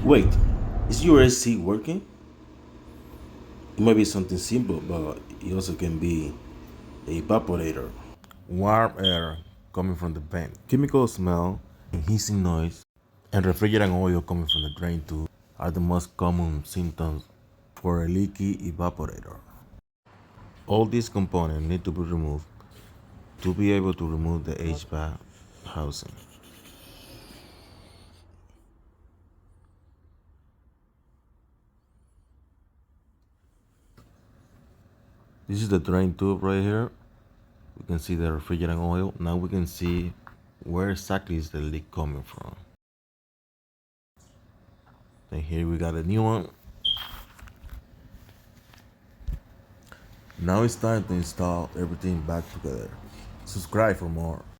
Wait, is your AC working? It might be something simple, but it also can be a evaporator. Warm air coming from the vent, chemical smell, and hissing noise, and refrigerant oil coming from the drain tube are the most common symptoms for a leaky evaporator. All these components need to be removed to be able to remove the HVAC housing. This is the drain tube right here. We can see the refrigerant oil. Now we can see where exactly is the leak coming from. And here we got a new one. Now it's time to install everything back together. Subscribe for more.